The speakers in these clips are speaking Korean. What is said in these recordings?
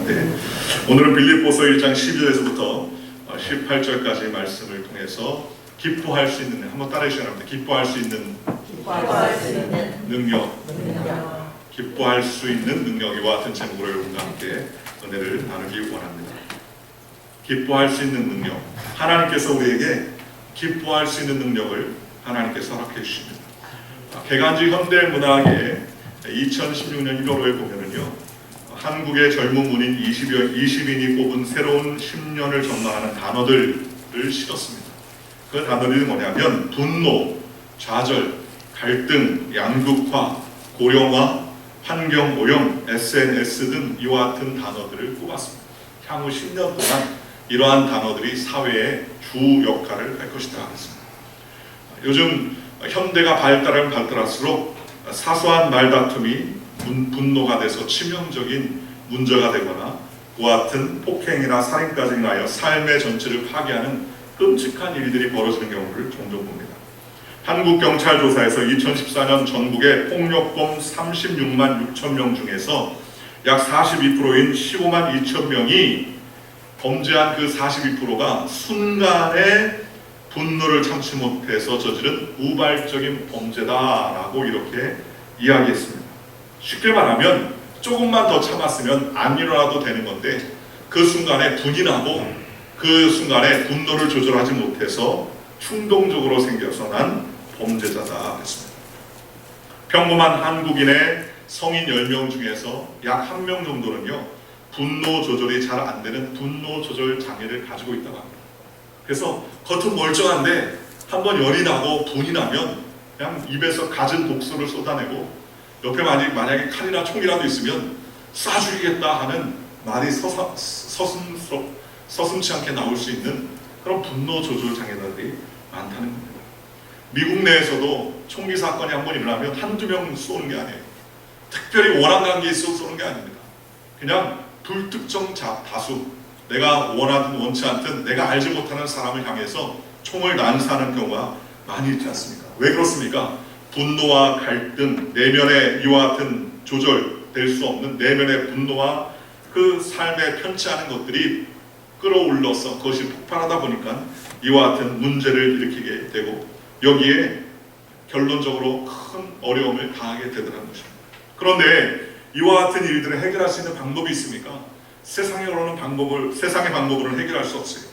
하는데, 오늘은 빌립보서 1장 12절에서부터 18절까지 말씀을 통해서 기뻐할 수 있는, 한번 따라해 주시기 바랍니다. 기뻐할 수 있는 능력, 기뻐할 수 있는 능력, 이와 같은 제목으로 여러분과 함께 은혜를 나누기 원합니다. 기뻐할 수 있는 능력, 하나님께서 우리에게 기뻐할 수 있는 능력을 하나님께서 허락해 주십니다. 개간지 현대문학의 2016년 1월호에 보면은요, 한국의 젊은 문인 20인이 뽑은 새로운 10년을 전망하는 단어들을 실었습니다. 그 단어들이 뭐냐면 분노, 좌절, 갈등, 양극화, 고령화, 환경 오염, SNS 등 이와 같은 단어들을 꼽았습니다. 향후 10년 동안 이러한 단어들이 사회의 주 역할을 할 것이다 하겠습니다. 요즘 현대가 발달하면 발달할수록 사소한 말다툼이 분노가 돼서 치명적인 문제가 되거나 그와 같은 폭행이나 살인까지 인하여 삶의 전체를 파괴하는 끔찍한 일들이 벌어지는 경우를 종종 봅니다. 한국경찰조사에서 2014년 전국의 폭력범 36만 6천 명 중에서 약 42%인 15만 2천 명이 범죄한 그 42%가 순간에 분노를 참지 못해서 저지른 우발적인 범죄다라고 이렇게 이야기했습니다. 쉽게 말하면 조금만 더 참았으면 안 일어나도 되는 건데 그 순간에 분이 나고 그 순간에 분노를 조절하지 못해서 충동적으로 생겨서 난 범죄자다 했습니다. 평범한 한국인의 성인 10명 중에서 약 1명 정도는요, 분노 조절이 잘 안 되는 분노 조절 장애를 가지고 있다고 합니다. 그래서 겉은 멀쩡한데 한번 열이 나고 분이 나면 그냥 입에서 갖은 독소를 쏟아내고 옆에 만약에 칼이나 총이라도 있으면 쏴 죽이겠다 하는 말이 서슴지 않게 나올 수 있는 그런 분노 조절 장애자들이 많다는 겁니다. 미국 내에서도 총기 사건이 한번 일어나면 한두 명 쏘는 게 아니에요. 특별히 원한 관계에 있어서 쏘는 게 아닙니다. 그냥 불특정 다수, 내가 원하든 원치 않든 내가 알지 못하는 사람을 향해서 총을 난사하는 경우가 많이 있지 않습니까? 왜 그렇습니까? 분노와 갈등, 내면의 이와 같은 조절될 수 없는 내면의 분노와 그 삶에 편치 않은 것들이 끌어올라서 그것이 폭발하다 보니까 이와 같은 문제를 일으키게 되고 여기에 결론적으로 큰 어려움을 당하게 되더라는 것입니다. 그런데 이와 같은 일들을 해결할 수 있는 방법이 있습니까? 세상의 방법으로는 해결할 수 없어요.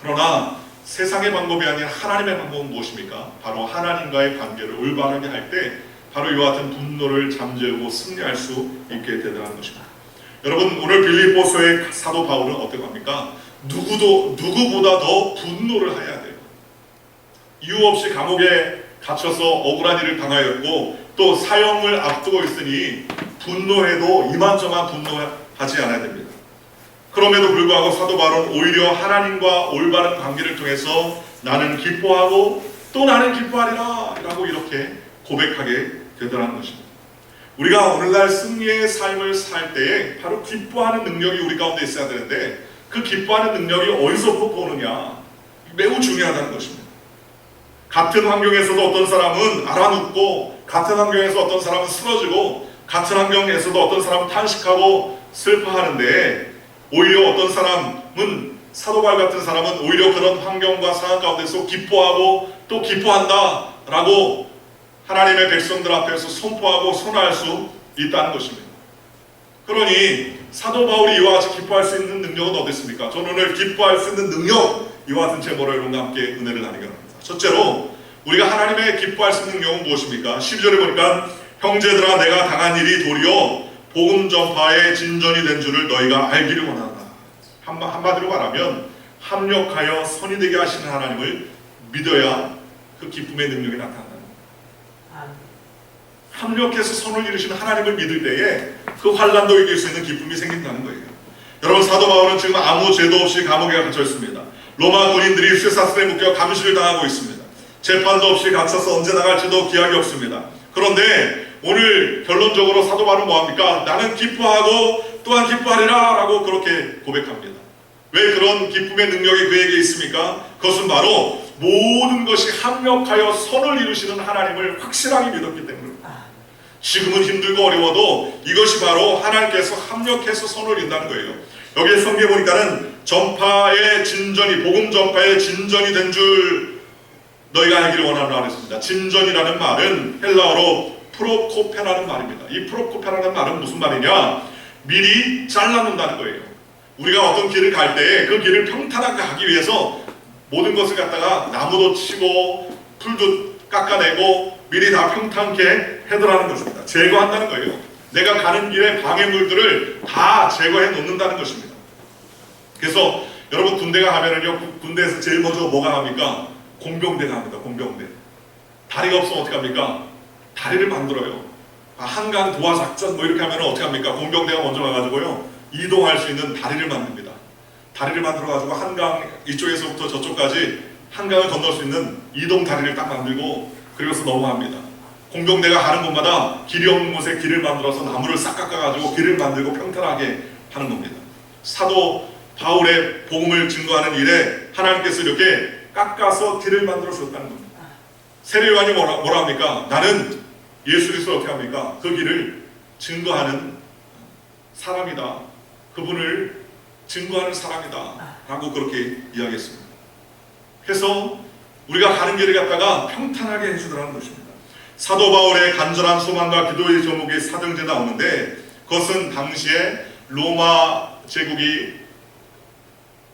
그러나 세상의 방법이 아닌 하나님의 방법은 무엇입니까? 바로 하나님과의 관계를 올바르게 할 때 바로 이와 같은 분노를 잠재우고 승리할 수 있게 되더라는 것입니다. 여러분, 오늘 빌립보서의 사도 바울은 어떻게 합니까? 누구보다 더 분노를 해야 돼요. 이유 없이 감옥에 갇혀서 억울한 일을 당하였고 또 사형을 앞두고 있으니 분노해도 이만저만 분노하지 않아야 됩니다. 그럼에도 불구하고 사도 바울은 오히려 하나님과 올바른 관계를 통해서 나는 기뻐하고 또 나는 기뻐하리라 라고 이렇게 고백하게 되더라는 것입니다. 우리가 오늘날 승리의 삶을 살 때에 바로 기뻐하는 능력이 우리 가운데 있어야 되는데 그 기뻐하는 능력이 어디서부터 오느냐, 매우 중요하다는 것입니다. 같은 환경에서도 어떤 사람은 알아눕고 같은 환경에서 어떤 사람은 쓰러지고 같은 환경에서도 어떤 사람은 탄식하고 슬퍼하는데 오히려 어떤 사람은 사도 바울 같은 사람은 오히려 그런 환경과 상황 가운데서 기뻐하고 또 기뻐한다 라고 하나님의 백성들 앞에서 선포하고 선언할 수 있다는 것입니다. 그러니 사도 바울이 이와 같이 기뻐할 수 있는 능력은 어디 있습니까? 저는 오늘 기뻐할 수 있는 능력, 이와 같은 제목으로 여러분과 함께 은혜를 나누기 원합니다. 첫째로 우리가 하나님의 기뻐할 수 있는 능력은 무엇입니까? 12절에 보니까 형제들아 내가 당한 일이 도리어 복음 전파의 진전이 된 줄을 너희가 알기를 원한다. 한마디로 말하면 합력하여 선이 되게 하시는 하나님을 믿어야 그 기쁨의 능력이 나타난다. 합력해서 선을 이루시는 하나님을 믿을 때에 그 환난도 이길 수 있는 기쁨이 생긴다는 거예요. 여러분, 사도 바울은 지금 아무 죄도 없이 감옥에 갇혀 있습니다. 로마 군인들이 쇠사슬에 묶여 감시를 당하고 있습니다. 재판도 없이 갇혀서 언제 나갈지도 기약이 없습니다. 그런데 오늘 결론적으로 사도 바울은 뭐합니까? 나는 기뻐하고 또한 기뻐하리라 라고 그렇게 고백합니다. 왜 그런 기쁨의 능력이 그에게 있습니까? 그것은 바로 모든 것이 합력하여 선을 이루시는 하나님을 확실하게 믿었기 때문입니다. 지금은 힘들고 어려워도 이것이 바로 하나님께서 합력해서 선을 이룬다는 거예요. 여기에 성경에 보니까는 전파의 진전이, 복음 전파의 진전이 된 줄 너희가 알기를 원하노라 그랬습니다. 진전이라는 말은 헬라어로 프로코페라는 말입니다. 이 프로코페라는 말은 무슨 말이냐? 미리 잘라놓는다는 거예요. 우리가 어떤 길을 갈 때 그 길을 평탄하게 가기 위해서 모든 것을 갖다가 나무도 치고 풀도 깎아내고 미리 다 평탄케 해두라는 것입니다. 제거한다는 거예요. 내가 가는 길에 방해물들을 다 제거해 놓는다는 것입니다. 그래서 여러분 군대가 가면은요, 군대에서 제일 먼저 뭐가 합니까? 공병대가 합니다. 공병대. 다리가 없으면 어떻게 합니까? 다리를 만들어요. 한강 도하 작전 뭐 이렇게 하면 어떻게 합니까? 공병대가 먼저 가가지고요, 이동할 수 있는 다리를 만듭니다. 다리를 만들어가지고 한강 이쪽에서부터 저쪽까지 한강을 건널 수 있는 이동 다리를 딱 만들고 그리고서 넘어갑니다. 공병대가 가는 곳마다 길이 없는 곳에 길을 만들어서 나무를 싹 깎아가지고 길을 만들고 평탄하게 하는 겁니다. 사도 바울의 복음을 증거하는 일에 하나님께서 이렇게 깎아서 길을 만들어 주셨다는 겁니다. 세례요한이 뭐라 합니까? 나는 예수 그리스도를 어떻게 합니까? 그 길을 증거하는 사람이다. 그분을 증거하는 사람이다. 라고 그렇게 이야기했습니다. 그래서 우리가 가는 길을 갖다가 평탄하게 해주더라는 것입니다. 사도 바울의 간절한 소망과 기도의 제목이 사정지에 나오는데, 그것은 당시에 로마 제국이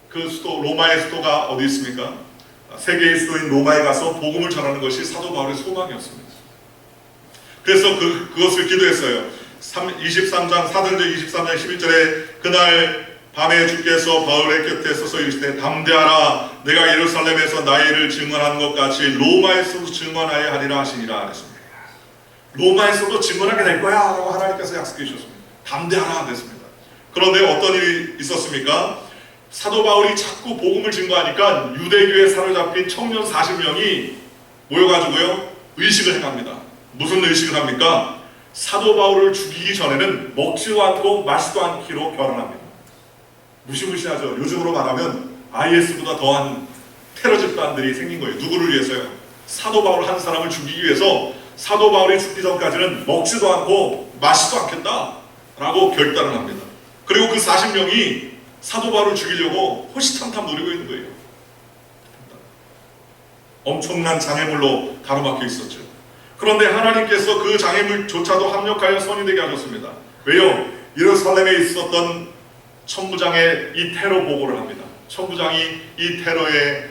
그 수도, 로마의 수도가 어디 있습니까? 세계의 수도인 로마에 가서 복음을 전하는 것이 사도 바울의 소망이었습니다. 그래서 그것을 기도했어요. 23장, 사도행전 23장 11절에 그날 밤에 주께서 바울의 곁에 서서 이르시되 담대하라, 내가 예루살렘에서 나의 일을 증언한 것 같이 로마에서도 증언하여 하리라 하시니라 하셨습니다. 로마에서도 증언하게 될 거야 라고 하나님께서 약속해 주셨습니다. 담대하라 그랬습니다. 그런데 어떤 일이 있었습니까? 사도 바울이 자꾸 복음을 증거하니까 유대교에 사로잡힌 청년 40명이 모여가지고요, 의식을 행합니다. 무슨 의식을 합니까? 사도 바울을 죽이기 전에는 먹지도 않고 마시지도 않기로 결혼합니다. 무시무시하죠. 요즘으로 말하면 IS보다 더한 테러 집단들이 생긴 거예요. 누구를 위해서요? 사도 바울 한 사람을 죽이기 위해서 사도 바울이 죽기 전까지는 먹지도 않고 마시지도 않겠다 라고 결단을 합니다. 그리고 그 40명이 사도 바울을 죽이려고 호시탐탐 노리고 있는 거예요. 엄청난 장애물로 가로막혀 있었죠. 그런데 하나님께서 그 장애물조차도 합력하여 선이 되게 하셨습니다. 왜요? 예루살렘에 있었던 천부장의 이 테러 보고를 합니다. 천부장이 이 테러의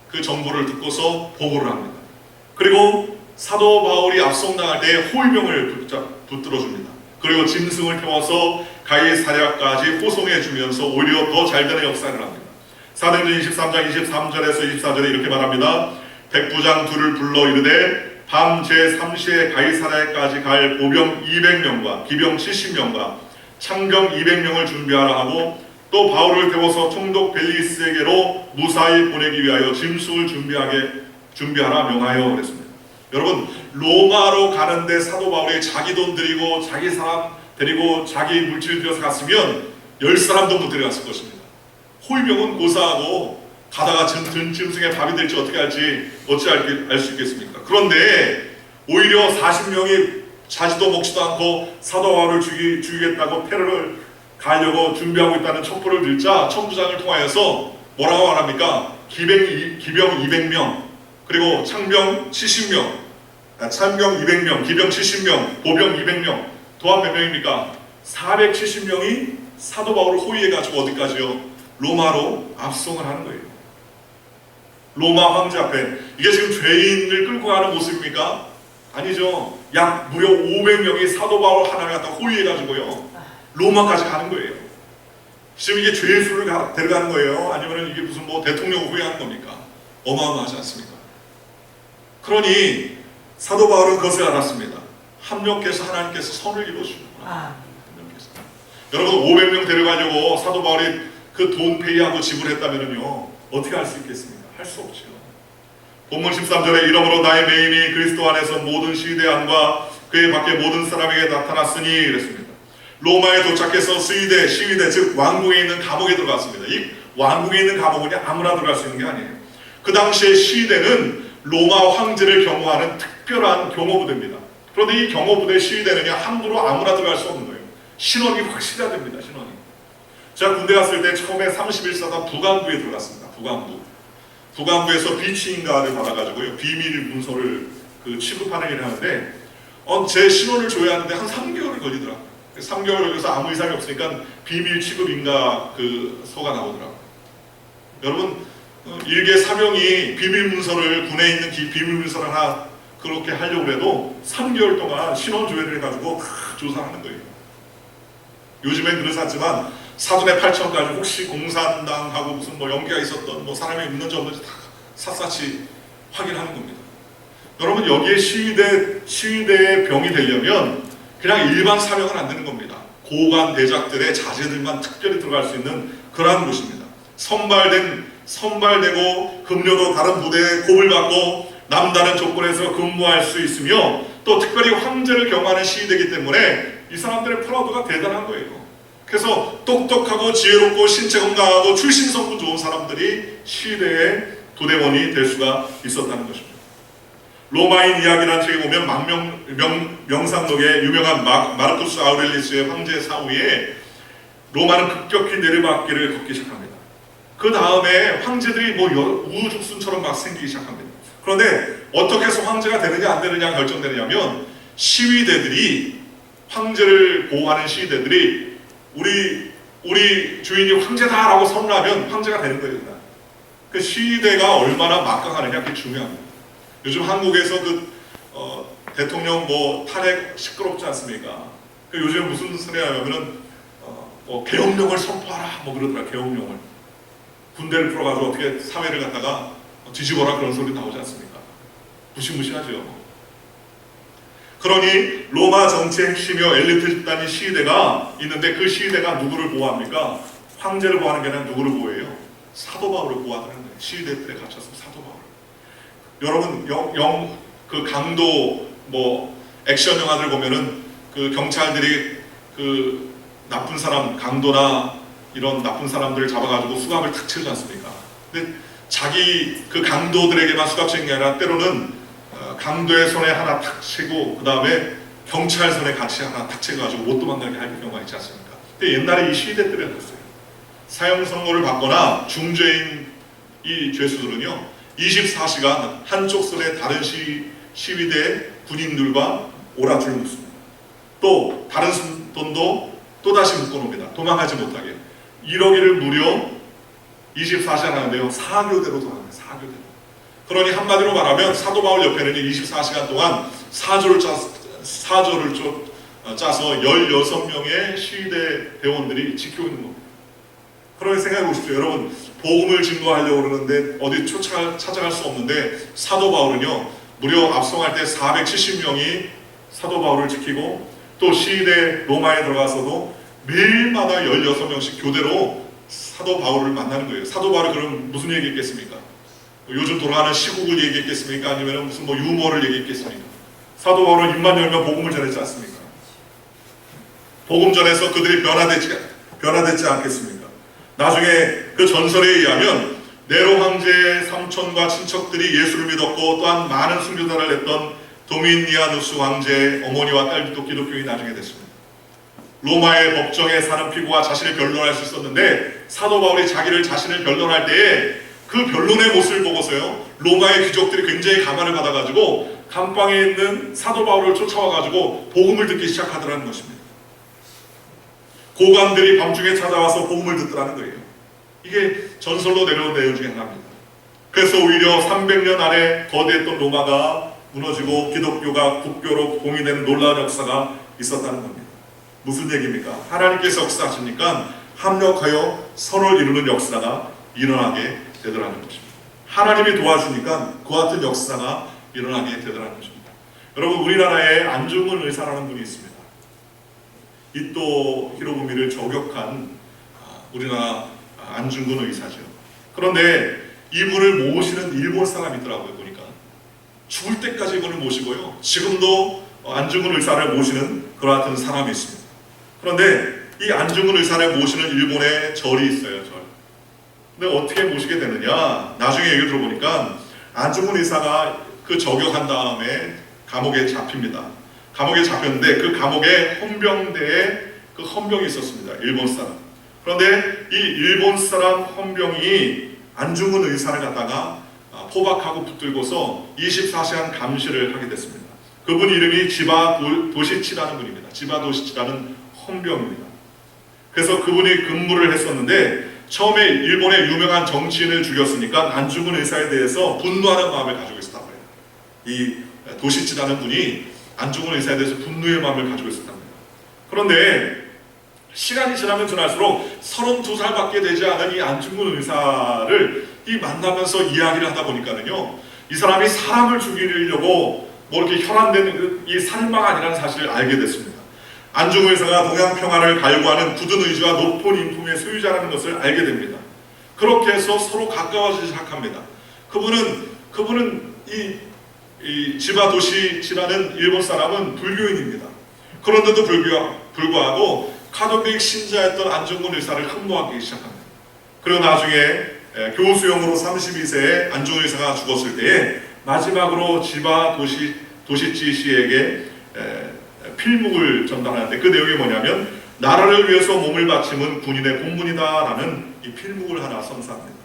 그 정보를 듣고서 보고를 합니다. 그리고 사도 바울이 압송당할 때 호위병을 붙들어줍니다. 그리고 짐승을 태워서 가이사랴까지 호송해 주면서 오히려 더 잘되는 역사를 합니다. 사도행전 23장 23절에서 24절에 이렇게 말합니다. 백부장 둘을 불러 이르되 밤 제3시에 가이사랴까지 갈 보병 200명과 기병 70명과 창병 200명을 준비하라 하고, 또 바울을 태워서 총독 벨리스에게로 무사히 보내기 위하여 짐승을 준비하라 명하여 그랬습니다. 여러분, 로마로 가는데 사도 바울이 자기 돈 들이고 자기 사람 데리고 자기 물질 들여서 갔으면 10사람도 못 데려갔을 것입니다. 호위병은 고사하고 가다가 짐승에 밥이 될지 어떻게 할지 어찌 알 수 있겠습니까? 그런데 오히려 40명이 자지도 먹지도 않고 사도 바울을 죽이겠다고 테러를 가려고 준비하고 있다는 첩보를 들자 천부장을 통하여서 뭐라고 말합니까? 기병 200명, 그리고 창병 70명, 창병 200명, 기병 70명, 보병 200명, 도합 몇 명입니까? 470명이 사도 바울을 호위해가지고 어디까지요? 로마로 압송을 하는 거예요. 로마 황제 앞에. 이게 지금 죄인을 끌고 가는 모습입니까? 아니죠. 약 무려 500명이 사도 바울 하나를 갖다 호위해가지고요, 로마까지 가는 거예요. 지금 이게 죄의 수를 데려가는 거예요? 아니면 이게 무슨 뭐 대통령 호위하는 겁니까? 어마어마하지 않습니까? 그러니 사도 바울은 그것을 알았습니다. 합력해서 하나님께서 선을 이루어주는구나. 여러분, 500명 데려가려고 사도 바울이 그 돈 페이하고 지불했다면요, 어떻게 할 수 있겠습니까? 할 수 없죠. 본문 13절에 이러므로 나의 메인이 그리스도 안에서 모든 시대 안과 그의 밖에 모든 사람에게 나타났으니 이랬습니다. 로마에 도착해서 시위대 즉 왕궁에 있는 감옥에 들어갔습니다. 이 왕궁에 있는 감옥은 아무나 들어갈 수 있는 게 아니에요. 그 당시에 시위대는 로마 황제를 경호하는 특별한 경호부대입니다. 그런데 이 경호부대 시위대는요, 함부로 아무나 들어갈 수 없는 거예요. 신원이 확실해야 됩니다. 신원이. 제가 군대 갔을 때 처음에 31사단 부관부에 들어갔습니다. 부관부에서 비치인가를 받아가지고요, 비밀 문서를 취급하는 일을 하는데, 제 신원을 줘야 하는데 한 3개월이 걸리더라고요. 3개월 걸려서 아무 이상이 없으니까 비밀 취급인가 서가 나오더라고요. 여러분, 일개 사병이 비밀 문서를, 군에 있는 비밀 문서를 하나 그렇게 하려고 해도 3개월 동안 신원 조회를 해가지고 다 조사하는 거예요. 요즘엔 그렇지 않지만 사전에 8천까지 혹시 공산당하고 무슨 연계가 있었던 사람이 있는지 없는지 다 샅샅이 확인하는 겁니다. 여러분, 여기에 시위대의 병이 되려면 그냥 일반 사병은 안 되는 겁니다. 고관 대작들의 자제들만 특별히 들어갈 수 있는 그러한 곳입니다. 선발되고 급료도 다른 부대에 곱을 받고 남다른 조건에서 근무할 수 있으며 또 특별히 황제를 경호하는 시위대이기 때문에 이 사람들의 프라우드가 대단한 거예요. 그래서 똑똑하고 지혜롭고 신체 건강하고 출신 성분 좋은 사람들이 시대의 도대원이 될 수가 있었다는 것입니다. 로마인 이야기라는 책에 보면 명상록에 유명한 마르쿠스 아우렐리스의 황제 사후에 로마는 급격히 내리막길을 걷기 시작합니다. 그 다음에 황제들이 우후죽순처럼 막 생기기 시작합니다. 그런데 어떻게 해서 황제가 되느냐 안 되느냐 결정되느냐면 시위대들이, 황제를 보호하는 시위대들이 우리 주인이 황제다라고 선언하면 황제가 되는 거예요. 그 시위대가 얼마나 막강하느냐, 그게 중요합니다. 요즘 한국에서 대통령 탄핵 시끄럽지 않습니까? 요즘 무슨 소리 하냐면은 계엄령을 선포하라 그러더라. 계엄령을, 군대를 풀어가지고 어떻게 사회를 갖다가 뒤집어라, 그런 소리 나오지 않습니까? 무시무시하죠. 그러니 로마 정치의 핵심이요 엘리트 집단이 시위대가 있는데, 그 시위대가 누구를 보호합니까? 황제를 보호하는 게 아니라 누구를 보호해요? 사도 바울을 보호하는 거예요. 시위대들에 갇혀서 사도 바울. 여러분, 강도 액션 영화들 보면은 경찰들이 나쁜 사람, 강도나 이런 나쁜 사람들을 잡아가지고 수갑을 탁 채우지 않습니까? 근데 자기 강도들에게만 수갑 채는 게 아니라 때로는 강도의 손에 하나 탁 채고 그 다음에 경찰 손에 같이 하나 탁 채가지고 못 도망가게 할 경우가 있지 않습니까? 근데 옛날에 이 시위대 때를 했어요. 사형 선고를 받거나 중죄인 이 죄수들은요 24시간 한쪽 손에 다른 시위대 군인들과 오라줄 묶습니다. 또 다른 돈도 또다시 묶어놓습니다. 도망가지 못하게. 이러기를 무려 24시간 하는데요, 사교대로 돌아갑니다. 사교대로. 그러니 한마디로 말하면 사도 바울 옆에는 24시간 동안 사조를 짜서 16명의 시위대 대원들이 지키고 있는 겁니다. 그러니 생각해 보십시오. 여러분, 복음을 증거하려고 그러는데 어디 찾아갈 수 없는데, 사도 바울은요 무려 압송할 때 470명이 사도 바울을 지키고, 또 시위대 로마에 들어가서도 매일마다 16명씩 교대로 사도 바울을 만나는 거예요. 사도 바울이 그럼 무슨 얘기했겠습니까? 요즘 돌아가는 시국을 얘기했겠습니까? 아니면 무슨 유머를 얘기했겠습니까? 사도 바울은 입만 열면 복음을 전했지 않습니까? 복음 전해서 그들이 변화되지 않겠습니까? 나중에 그 전설에 의하면 네로 황제의 삼촌과 친척들이 예수를 믿었고, 또한 많은 순교자를 했던 도미니아누스 황제의 어머니와 딸도 기독교인이 나중에 됐습니다. 로마의 법정에 사는 피고가 자신을 변론할 수 있었는데, 사도 바울이 자신을 변론할 때에 그 변론의 모습을 보고서요 로마의 귀족들이 굉장히 감화를 받아가지고 감방에 있는 사도 바울을 쫓아와가지고 복음을 듣기 시작하더라는 것입니다. 고관들이 밤중에 찾아와서 복음을 듣더라는 거예요. 이게 전설로 내려온 내용 중에 하나입니다. 그래서 오히려 300년 안에 거대했던 로마가 무너지고 기독교가 국교로 공인되는 놀라운 역사가 있었다는 겁니다. 무슨 얘기입니까? 하나님께서 역사하시니까 합력하여 선을 이루는 역사가 일어나게 되더라는 것입니다. 하나님이 도와주니까 그 같은 역사가 일어나게 되더라는 것입니다. 여러분, 우리나라에 안중근 의사라는 분이 있습니다. 이토 히로부미를 저격한 우리나라 안중근 의사죠. 그런데 이분을 모시는 일본 사람이 있더라고요. 보니까 죽을 때까지 이분을 모시고요, 지금도 안중근 의사를 모시는 그와 같은 사람이 있습니다. 그런데 이 안중근 의사를 모시는 일본에 절이 있어요. 절. 근데 어떻게 모시게 되느냐, 나중에 얘기 들어보니까 안중근 의사가 그 저격한 다음에 감옥에 잡힙니다. 감옥에 잡혔는데 그 감옥에 헌병대에 그 헌병이 있었습니다. 일본 사람. 그런데 이 일본 사람 헌병이 안중근 의사를 갖다가 포박하고 붙들고서 24시간 감시를 하게 됐습니다. 그분 이름이 지바 도시치라는 분입니다. 지바 도시치라는 헌병입니다. 그래서 그분이 근무를 했었는데 처음에 일본의 유명한 정치인을 죽였으니까 안중근 의사에 대해서 분노하는 마음을 가지고 있었다고 해요. 이 도시치라는 분이 안중근 의사에 대해서 분노의 마음을 가지고 있었답니다. 그런데 시간이 지나면 지날수록 32살밖에 되지 않은 이 안중근 의사를 만나면서 이야기를 하다 보니까는요, 이 사람이 사람을 죽이려고 뭐 이렇게 혈안된 이 살인마가 아니라는 사실을 알게 됐습니다. 안중근 의사가 동양 평화를 갈구하는 굳은 의지와 높은 인품의 소유자라는 것을 알게 됩니다. 그렇게 해서 서로 가까워지기 시작합니다. 그분은 이 지바 도시치라는 일본 사람은 불교인입니다. 그런데도 불구하고 카톨릭 신자였던 안중근 의사를 흠모하기 시작합니다. 그리고 나중에 교수형으로 32세에 안중근 의사가 죽었을 때에 마지막으로 지바 도시치 씨에게 필묵을 전달하는데 그 내용이 뭐냐면 나라를 위해서 몸을 바침은 군인의 본분이다라는 이 필묵을 하나 선사합니다.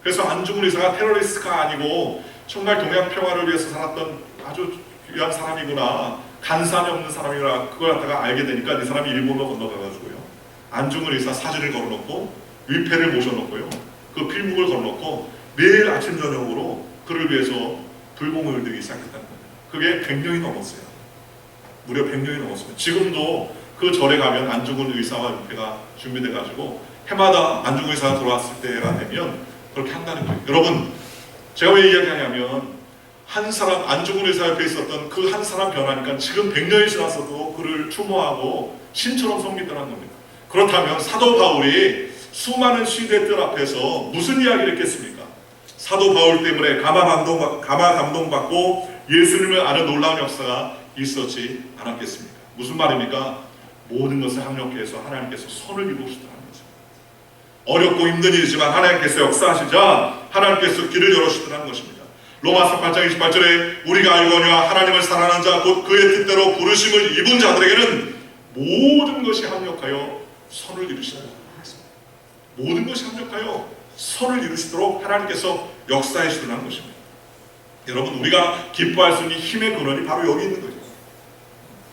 그래서 안중근 의사가 테러리스트가 아니고 정말 동양 평화를 위해서 살았던 아주 귀한 사람이구나, 간산이 없는 사람이구나, 그걸 갖다가 알게 되니까 이 사람이 일본으로 건너가가지고요, 안중근 의사 사진을 걸어놓고 위패를 모셔놓고요, 그 필묵을 걸어놓고 매일 아침 저녁으로 그를 위해서 불공을 들기 시작했다는 겁니다. 그게 100년이 넘었어요. 무려 100년이 넘었습니다. 지금도 그 절에 가면 안중근 의사와 위패가 준비돼가지고 해마다 안중근 의사가 돌아왔을 때가 되면 그렇게 한다는 거예요. 여러분, 제가 왜 이야기하냐면 한 사람, 안중근 의사 옆에 있었던 그 한 사람 변하니까 지금 100년이 지났어도 그를 추모하고 신처럼 섬기더라는 겁니다. 그렇다면 사도 바울이 수많은 시대들 앞에서 무슨 이야기를 했겠습니까? 사도 바울 때문에 가마 감동받고 예수님을 아는 놀라운 역사가 있었지 않았겠습니까? 무슨 말입니까? 모든 것을 합력해서 하나님께서 선을 이루시더라는 거죠. 어렵고 힘든 일이지만 하나님께서 역사하시자 하나님께서 길을 열어주시더라는 것입니다. 로마서 8장 28절에 우리가 알거니와 하나님을 사랑하는 자 곧 그의 뜻대로 부르심을 입은 자들에게는 모든 것이 합력하여 선을 이루시더라. 모든 것이 합력하여 선을 이루시도록 하나님께서 역사해 주시더라는 것입니다. 여러분, 우리가 기뻐할 수 있는 힘의 근원이 바로 여기 있는 거죠.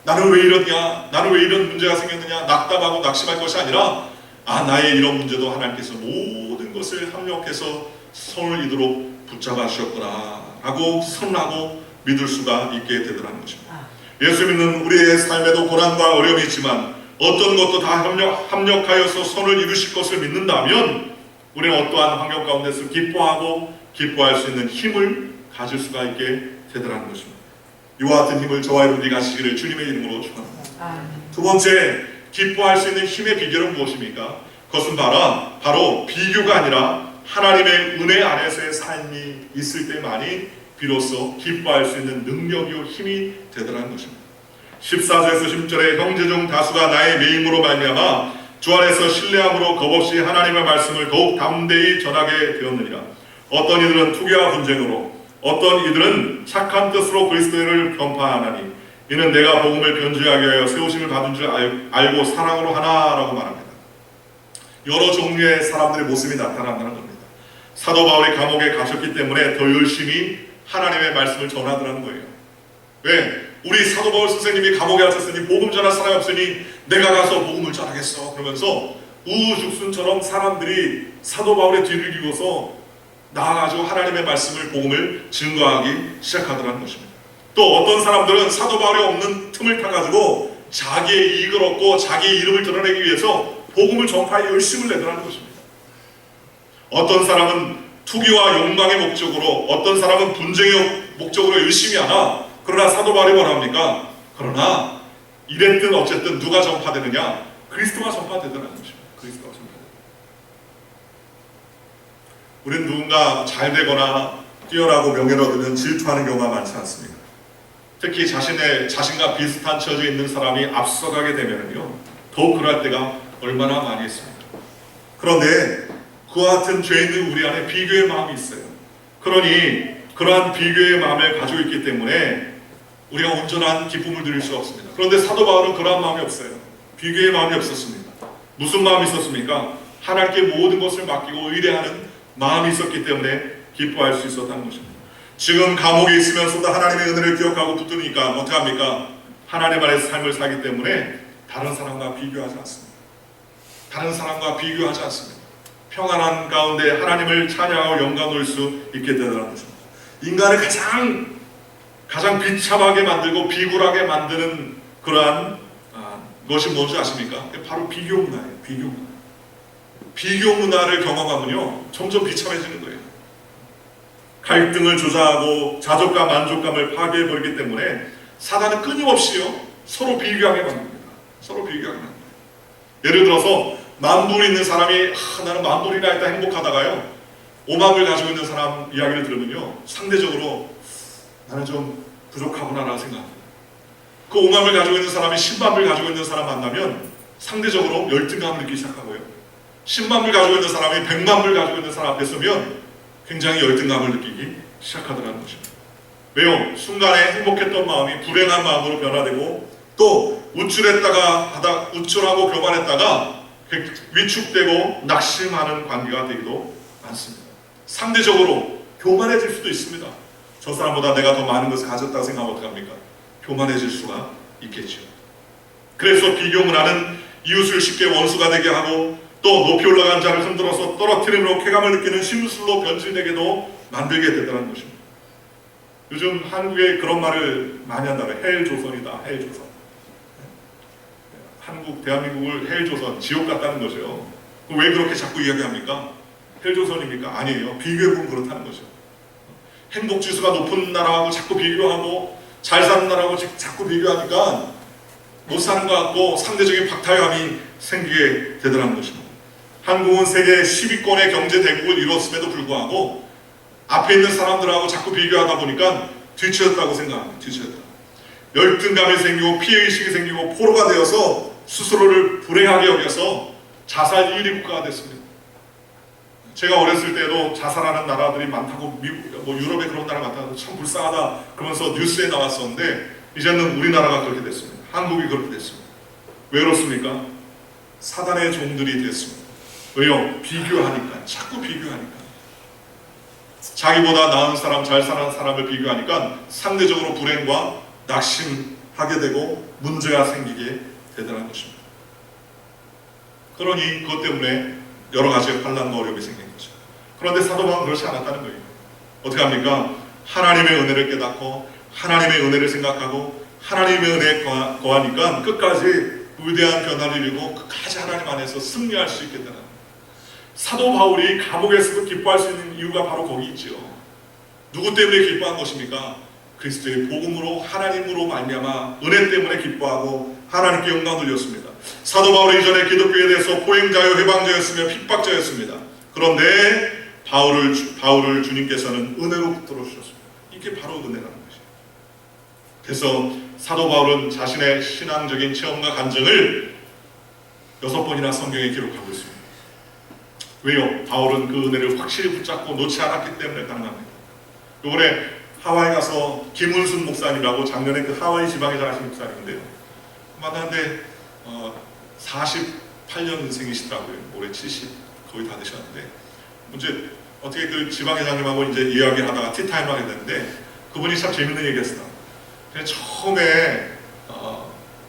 나는 왜 이러냐, 나는 왜 이런 문제가 생겼느냐 낙담하고 낙심할 것이 아니라 나의 이런 문제도 하나님께서 모든 것을 합력해서 선을 이루도록 붙잡아 주셨구나 하고 선하고 믿을 수가 있게 되더라는 것입니다. 예수 믿는 우리의 삶에도 고난과 어려움이 있지만 어떤 것도 다 합력하여서 선을 이루실 것을 믿는다면 우리는 어떠한 환경 가운데서 기뻐할 수 있는 힘을 가질 수가 있게 되더라는 것입니다. 이와 같은 힘을 저와 여러분이 가지시기를 주님의 이름으로 축원합니다. 두 번째, 기뻐할 수 있는 힘의 비결은 무엇입니까? 그것은 바로 비교가 아니라 하나님의 은혜 안에서의 삶이 있을 때만이 비로소 기뻐할 수 있는 능력이요 힘이 되더라는 것입니다. 14절에서 10절에 형제 중 다수가 나의 매임으로 말미암아 주 안에서 신뢰함으로 겁없이 하나님의 말씀을 더욱 담대히 전하게 되었느니라. 어떤 이들은 투기와 분쟁으로, 어떤 이들은 착한 뜻으로 그리스도를 변파하나니 이는 내가 복음을 변질하게 하여 세우심을 받은 줄 알고 사랑으로 하나라고 말합니다. 여러 종류의 사람들의 모습이 나타난다는 겁니다. 사도 바울이 감옥에 갇혔기 때문에 더 열심히 하나님의 말씀을 전하더라는 거예요. 왜? 우리 사도 바울 선생님이 감옥에 갇혔으니 복음 전할 사람이 없으니 내가 가서 복음을 전하겠어 그러면서 우후죽순처럼 사람들이 사도 바울의 뒤를 이어서 나아가지고 하나님의 말씀을 복음을 증거하기 시작하더라는 것입니다. 또 어떤 사람들은 사도 바울이 없는 틈을 타가지고 자기의 이익을 얻고 자기의 이름을 드러내기 위해서 복음을 전파에 열심을 내더라는 것입니다. 어떤 사람은 투기와 욕망의 목적으로, 어떤 사람은 분쟁의 목적으로 열심히 하나, 그러나 사도 바울이 뭐랍니까? 그러나 이랬든 어쨌든 누가 전파되느냐? 그리스도가 전파되더라는 것입니다. 그리스도가 전파되더라. 우리는 누군가 잘 되거나 뛰어나고 명예를 얻으면 질투하는 경우가 많지 않습니까? 특히 자신과 비슷한 처지에 있는 사람이 앞서가게 되면요, 더욱 그럴 때가 얼마나 많이 있습니다. 그런데 그와 같은 죄 있는 우리 안에 비교의 마음이 있어요. 그러니 그러한 비교의 마음을 가지고 있기 때문에 우리가 온전한 기쁨을 누릴 수 없습니다. 그런데 사도 바울은 그러한 마음이 없어요. 비교의 마음이 없었습니다. 무슨 마음이 있었습니까? 하나님께 모든 것을 맡기고 의뢰하는 마음이 있었기 때문에 기뻐할 수 있었다는 것입니다. 지금 감옥에 있으면서도 하나님의 은혜를 기억하고 붙드니까 어떻게 합니까? 하나님 안에서 삶을 살기 때문에 다른 사람과 비교하지 않습니다. 다른 사람과 비교하지 않습니다. 평안한 가운데 하나님을 찬양하고 영광 돌릴 수 있게 되더라는 것입니다. 인간을 가장 비참하게 만들고 비굴하게 만드는 그러한 것이 뭔지 아십니까? 바로 비교 문화예요. 비교 문화. 비교 문화를 경험하면요 점점 비참해지는 거예요. 갈등을 조장하고 자족감, 만족감을 파괴해버리기 때문에 사단은 끊임없이요 서로 비교하게 만듭니다. 서로 비교하게 만듭니다. 예를 들어서 만불 있는 사람이 나는 만불이나 했다 행복하다가요 5만불 가지고 있는 사람 이야기를 들으면요 상대적으로 나는 좀 부족하구나라는 생각합니다. 그 5만불 가지고 있는 사람이 10만불 가지고 있는 사람 만나면 상대적으로 열등감을 느끼기 시작하고요 10만불 가지고 있는 사람이 100만불 가지고 있는 사람 앞에 서면 굉장히 열등감을 느끼기 시작하더라는 것입니다. 왜요? 순간에 행복했던 마음이 불행한 마음으로 변화되고 또 우쭐하고 교만했다가 위축되고 낙심하는 관계가 되기도 많습니다. 상대적으로 교만해질 수도 있습니다. 저 사람보다 내가 더 많은 것을 가졌다고 생각하면 어떡합니까? 교만해질 수가 있겠죠. 그래서 비교 문화는 이웃을 쉽게 원수가 되게 하고 또 높이 올라간 자를 흔들어서 떨어뜨림으로 쾌감을 느끼는 심술로 변질되게도 만들게 되더라는 것입니다. 요즘 한국에 그런 말을 많이 한다고요. 헬조선이다. 헬조선. 한국, 대한민국을 헬조선, 지옥 같다는 거죠. 왜 그렇게 자꾸 이야기합니까? 헬조선입니까? 아니에요. 비교해보면 그렇다는 거죠. 행복지수가 높은 나라하고 자꾸 비교하고 잘 사는 나라하고 자꾸 비교하니까 못 사는 것 같고 상대적인 박탈감이 생기게 되더라는 것입니다. 한국은 세계 10위권의 경제 대국을 이뤘음에도 불구하고 앞에 있는 사람들하고 자꾸 비교하다 보니까 뒤처졌다고 생각합니다. 뒤처졌다. 열등감이 생기고 피해의식이 생기고 포로가 되어서 스스로를 불행하게 여겨서 자살 1위 국가가 됐습니다. 제가 어렸을 때도 자살하는 나라들이 많다고 유럽에 그런 나라 많다고 참 불쌍하다 그러면서 뉴스에 나왔었는데 이제는 우리나라가 그렇게 됐습니다. 한국이 그렇게 됐습니다. 왜 그렇습니까? 사단의 종들이 됐습니다. 왜요? 비교하니까. 자꾸 비교하니까. 자기보다 나은 사람, 잘 사는 사람을 비교하니까 상대적으로 불행과 낙심하게 되고 문제가 생기게 되더라는 것입니다. 그러니 그것 때문에 여러 가지 환난과 어려움이 생긴 거죠. 그런데 사도 바울은 그렇지 않았다는 거예요. 어떻게 합니까? 하나님의 은혜를 깨닫고 하나님의 은혜를 생각하고 하나님의 은혜에 거하니까 끝까지 위대한 변화를 이루고 끝까지 하나님 안에서 승리할 수 있게 되는 사도 바울이 감옥에서도 기뻐할 수 있는 이유가 바로 거기 있죠. 누구 때문에 기뻐한 것입니까? 그리스도의 복음으로 하나님으로 말미암아 은혜 때문에 기뻐하고 하나님께 영광 돌렸습니다. 사도 바울이 이전에 기독교에 대해서 포행자요 회방자였으며 핍박자였습니다. 그런데 바울을 주님께서는 은혜로 붙들어 주셨습니다. 이게 바로 은혜라는 것이에요. 그래서 사도 바울은 자신의 신앙적인 체험과 간증을 6번이나 성경에 기록하고 있습니다. 왜요? 바울은 그 은혜를 확실히 붙잡고 놓지 않았기 때문에 가능합니다. 이번에 하와이 가서 김은순 목사님이라고 작년에 그 하와이 지방에 사신 목사님인데요. 만났는데 48년생이시더라고요. 올해 70 거의 다 되셨는데 문제 어떻게 그 지방회장님하고 이제 이야기하다가 티타임을 하게 됐는데 그분이 참 재밌는 얘기했어요. 처음에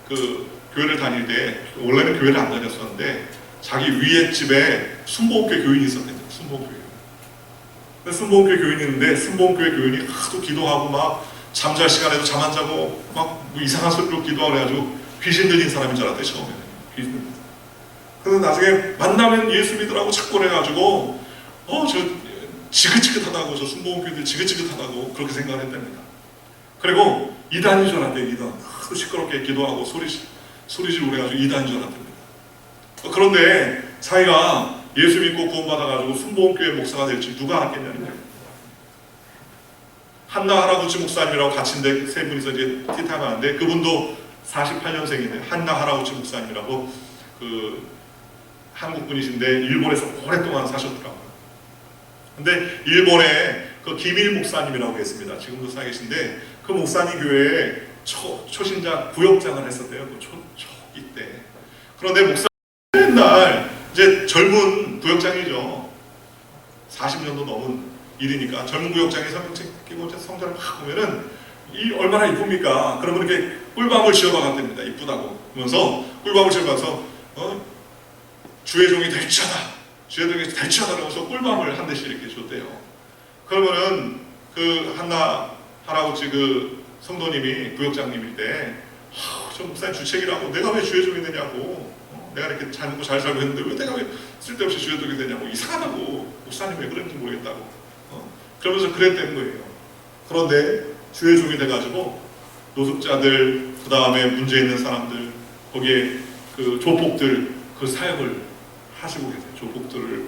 그 교회를 다닐 때 원래는 교회를 안 다녔었는데 자기 위에 집에 순복음교회 교인이 있었대요. 순복음교회. 순복음교회 교인이 있는데 순복음교회 교인이 하도 기도하고 막 잠잘 시간에도 잠 안 자고 막 뭐 이상한 소리로 기도하고 그래가지고 귀신 들린 사람인 줄 알았대요. 처음에는. 귀신 들린 사람. 그래서 나중에 만나면 예수 믿으라고 자꾸 그래가지고 저 지긋지긋하다고 저 순복음교회들 지긋지긋하다고 그렇게 생각을 했답니다. 그리고 이단인 줄 알았대요. 이단. 하도 시끄럽게 기도하고 소리지르고 그래가지고 이단인 줄 알았답니다. 그런데 자기가 예수 믿고 구원받아가지고 순복음교회 목사가 될지 누가 알았겠냐는 거예요. 한나 할아버지 목사님이라고 같이인데 세 분이서 이제 티타임 하는데 그분도 48년생인데 한나 할아버지 목사님이라고 그 한국 분이신데 일본에서 오랫동안 사셨더라고요. 근데 일본에 그 김일 목사님이라고 했습니다. 지금도 살아 계신데 그 목사님 교회에 초신자 구역장을 했었대요. 그 초기 때. 그런데 목사 맨날 이제 젊은 구역장이죠. 40년도 넘은 일이니까 젊은 구역장이 성경책 끼고 성전을 막 보면은 이 얼마나 이쁩니까? 그러면 이렇게 꿀밤을 지어박았답니다. 이쁘다고 그러면서 꿀밤을 지어박아서 주의 종이 될지어다, 주의 종이 될지어다 그러면서 꿀밤을 한 대씩 이렇게 줬대요. 그러면은 그 한나 할아버지 그 성도님이 구역장님일 때 저 목사님 주책이라고 내가 왜 주의 종이 되냐고, 내가 이렇게 잘 먹고 잘 살고 했는데 왜 내가 왜 쓸데없이 주의 종이 되냐고, 이상하다고, 목사님 왜 그런지 모르겠다고 그러면서 그랬다는 거예요. 그런데 주의 종이 돼가지고 노숙자들, 그 다음에 문제 있는 사람들, 거기에 그 조폭들 그 사역을 하시고 계세요. 조폭들을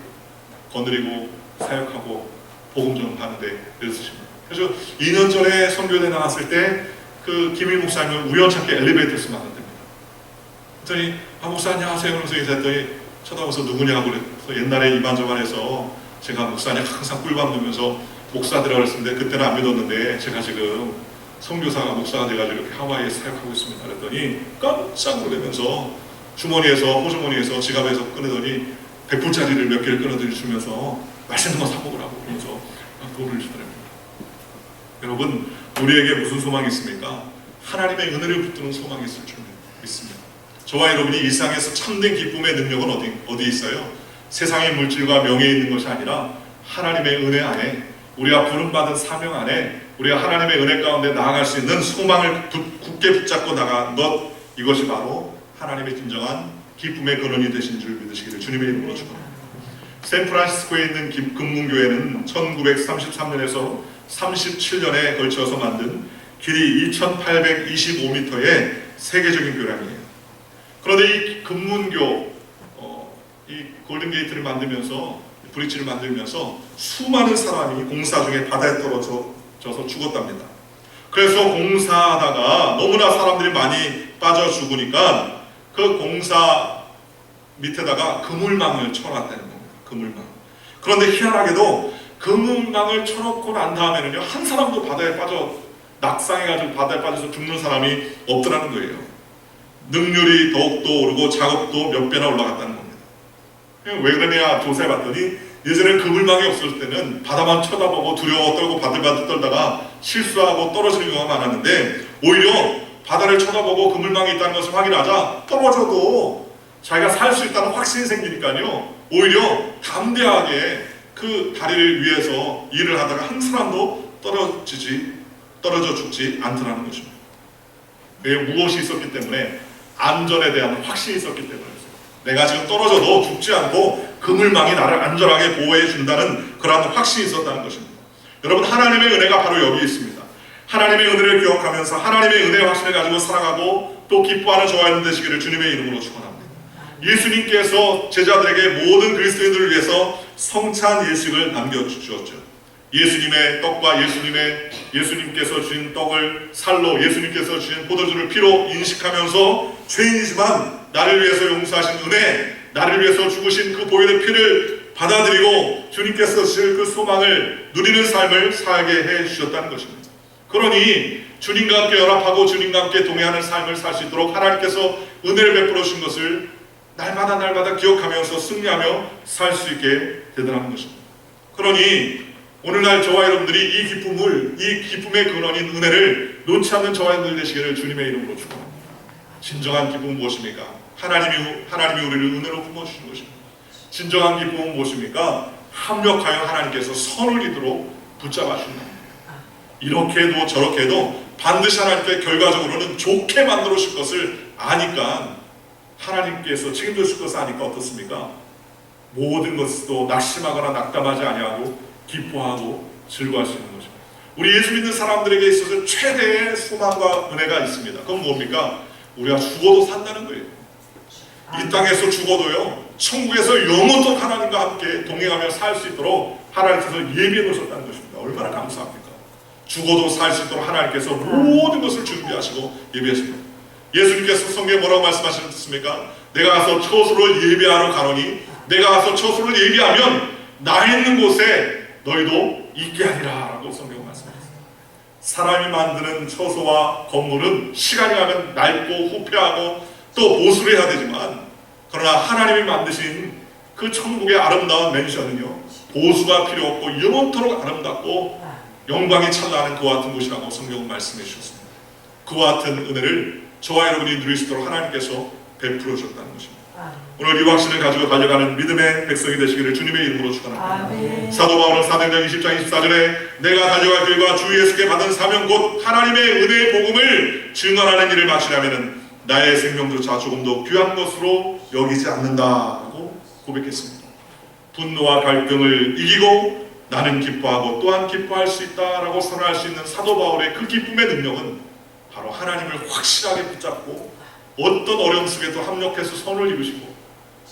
거느리고 사역하고 복음 전하는데 애쓰십니다. 그래서 2년 전에 선교대 나왔을 때 그 김일 목사님을 우연찮게 엘리베이터에서 만났답니다. 그랬더니 목사 안녕하세요 그러면서 인사했더니 쳐다보면서 누구냐고 그래서 옛날에 이만저만해서 제가 목사님 항상 꿀밤 넣으면서 목사들이라고 그랬는데 그때는 안 믿었는데 제가 지금 선교사가 목사가 돼가지고 이렇게 하와이에 사역하고 있습니다. 그랬더니 깜짝 놀라면서 주머니에서, 호주머니에서, 지갑에서 꺼내더니 100불짜리를 몇 개를 꺼내더니 주면서 맛있는 거 사 먹으라고 그러면서 돈을 주더랍니다. 여러분, 우리에게 무슨 소망이 있습니까? 하나님의 은혜를 붙드는 소망이 있을 줄 믿습니다. 저와 여러분이 일상에서 참된 기쁨의 능력은 어디 있어요? 세상의 물질과 명예에 있는 것이 아니라 하나님의 은혜 안에, 우리가 부름받은 사명 안에 우리가 하나님의 은혜 가운데 나아갈 수 있는 소망을 굳게 붙잡고 나간 것, 이것이 바로 하나님의 진정한 기쁨의 근원이 되신 줄 믿으시기를 주님의 이름으로 축원합니다. 샌프란시스코에 있는 금문교회는 1933년에서 37년에 걸쳐서 만든 길이 2825m의 세계적인 교량이에요. 그런데 이 금문교, 이 골든게이트를 만들면서, 브릿지를 만들면서 수많은 사람이 공사 중에 바다에 떨어져서 죽었답니다. 그래서 공사하다가 너무나 사람들이 많이 빠져 죽으니까 그 공사 밑에다가 그물망을 쳐놨다는 겁니다. 그물망. 그런데 희한하게도 그물망을 쳐놓고 난 다음에는요, 한 사람도 바다에 빠져 낙상해가지고 바다에 빠져서 죽는 사람이 없더라는 거예요. 능률이 더욱더 오르고 작업도 몇 배나 올라갔다는 겁니다. 왜 그러냐 조사해봤더니 예전에 그물망이 없을 때는 바다만 쳐다보고 두려워 떨고 바들바들 떨다가 실수하고 떨어지는 경우가 많았는데, 오히려 바다를 쳐다보고 그물망이 있다는 것을 확인하자 떨어져도 자기가 살 수 있다는 확신이 생기니까요, 오히려 담대하게 그 다리를 위해서 일을 하다가 한 사람도 떨어져 죽지 않더라는 것입니다. 무엇이 있었기 때문에? 안전에 대한 확신이 있었기 때문에. 내가 지금 떨어져도 죽지 않고 그물망이 나를 안전하게 보호해 준다는 그러한 확신이 있었다는 것입니다. 여러분, 하나님의 은혜가 바로 여기 있습니다. 하나님의 은혜를 기억하면서 하나님의 은혜의 확신을 가지고 살아가고 또 기뻐하는 저와 여러분 되시기를 주님의 이름으로 축원합니다. 예수님께서 제자들에게 모든 그리스도인들을 위해서 성찬 예식을 남겨주셨죠. 예수님의 떡과 예수님께서 주신 떡을 살로, 예수님께서 주신 포도주를 피로 인식하면서 죄인이지만 나를 위해서 용서하신 은혜, 나를 위해서 죽으신 그 보혈의 피를 받아들이고 주님께서 주실 그 소망을 누리는 삶을 살게 해 주셨다는 것입니다. 그러니 주님과 함께 연합하고 주님과 함께 동행하는 삶을 살 수 있도록 하나님께서 은혜를 베풀어 주신 것을 날마다 기억하면서 승리하며 살 수 있게 되더라는 것입니다. 그러니 오늘날 저와 여러분들이 이 기쁨의 근원인 은혜를 놓지 않는 저와 여러분들 되시기를 주님의 이름으로 축원합니다. 진정한 기쁨은 무엇입니까? 하나님이 우리를 은혜로 품어주시는 것입니다. 진정한 기쁨은 무엇입니까? 합력하여 하나님께서 선을 이루도록 붙잡아 주신다. 이렇게도 저렇게도 반드시 하나님께 결과적으로는 좋게 만들어 주실 것을 아니까, 하나님께서 책임져 주실 것을 아니까 어떻습니까? 모든 것도 낙심하거나 낙담하지 아니하고 기뻐하고 즐거워할 수 있는 것입니다. 우리 예수 믿는 사람들에게 있어서 최대의 소망과 은혜가 있습니다. 그건 뭡니까? 우리가 죽어도 산다는 거예요. 이 땅에서 죽어도요, 천국에서 영원토록 하나님과 함께 동행하며 살 수 있도록 하나님께서 예비해 놓으셨다는 것입니다. 얼마나 감사합니까? 죽어도 살 수 있도록 하나님께서 모든 것을 준비하시고 예비하십니다. 예수님께서 성경에 뭐라고 말씀하셨습니까? 내가 가서 처소를 예비하러 가노니 내가 가서 처소를 예비하면 나 있는 곳에 너희도 있게 하리라 라고 성경은 말씀하셨습니다. 사람이 만드는 처소와 건물은 시간이 가면 낡고 후패하고 또 보수를 해야 되지만, 그러나 하나님이 만드신 그 천국의 아름다운 맨션은요, 보수가 필요 없고 영원토록 아름답고 영광이 찬란한 그와 같은 곳이라고 성경은 말씀해 주셨습니다. 그와 같은 은혜를 저와 여러분이 누릴 수 있도록 하나님께서 베풀어 주셨다는 것입니다. 오늘 이 확신을 가지고 달려가는 믿음의 백성이 되시기를 주님의 이름으로 축원합니다. 사도 바울은 사도행전 20장 24절에 내가 달려갈 길과 주 예수께 받은 사명 곧 하나님의 은혜의 복음을 증언하는 일을 마치려면 나의 생명조차 조금도 귀한 것으로 여기지 않는다고 고백했습니다. 분노와 갈등을 이기고 나는 기뻐하고 또한 기뻐할 수 있다라고 선언할 수 있는 사도 바울의 그 기쁨의 능력은 바로 하나님을 확실하게 붙잡고 어떤 어려움 속에도 합력해서 선을 이루시고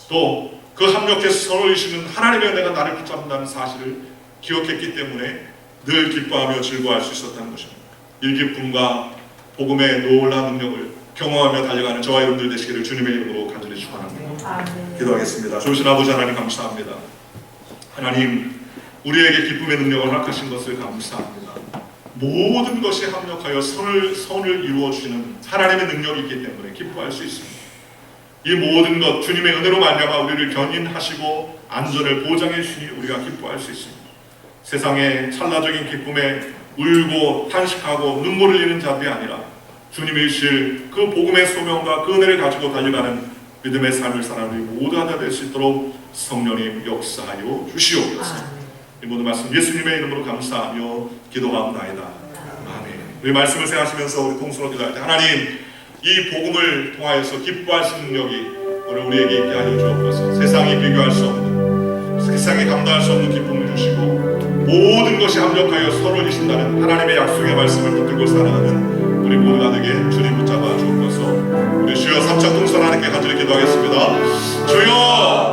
또 그 합력해서 선을 이루시는 하나님의 은혜가 나를 붙잡는다는 사실을 기억했기 때문에 늘 기뻐하며 즐거워할 수 있었다는 것입니다. 이 기쁨과 복음의 놀라운 능력을 경험하며 달려가는 저와 여러분들 되시기를 주님의 이름으로 간절히 축원합니다. 기도하겠습니다. 좋으신 아버지 하나님 감사합니다. 하나님, 우리에게 기쁨의 능력을 허락하신 것을 감사합니다. 모든 것이 합력하여 선을 이루어 주시는 하나님의 능력이 있기 때문에 기뻐할 수 있습니다. 이 모든 것 주님의 은혜로 말미암아 우리를 견인하시고 안전을 보장해 주시니 우리가 기뻐할 수 있습니다. 세상의 찰나적인 기쁨에 울고 탄식하고 눈물을 흘리는 자들이 아니라 주님이 주실 그 복음의 소명과 그 은혜를 가지고 달려가는 믿음의 삶을 사는 우리 모두 하나 될 수 있도록 성령님 역사하여 주시옵소서. 이 모든 말씀 예수님의 이름으로 감사하며 기도하옵나이다. 아멘. 우리 말씀을 생각하시면서 우리 동서로 기도할 때 하나님, 이 복음을 통하여서 기뻐하시는 능력이 오늘 우리에게 있게 하여 주옵소서. 세상이 비교할 수 없는, 세상이 감당할 수 없는 기쁨을 주시고 모든 것이 합력하여 서로 이신다는 하나님의 약속의 말씀을 붙들고 살아가는 우리 모두가 되게 주님 붙잡아 주옵소서. 우리 주여 3차 동선 하나님께 간절히 기도하겠습니다. 주여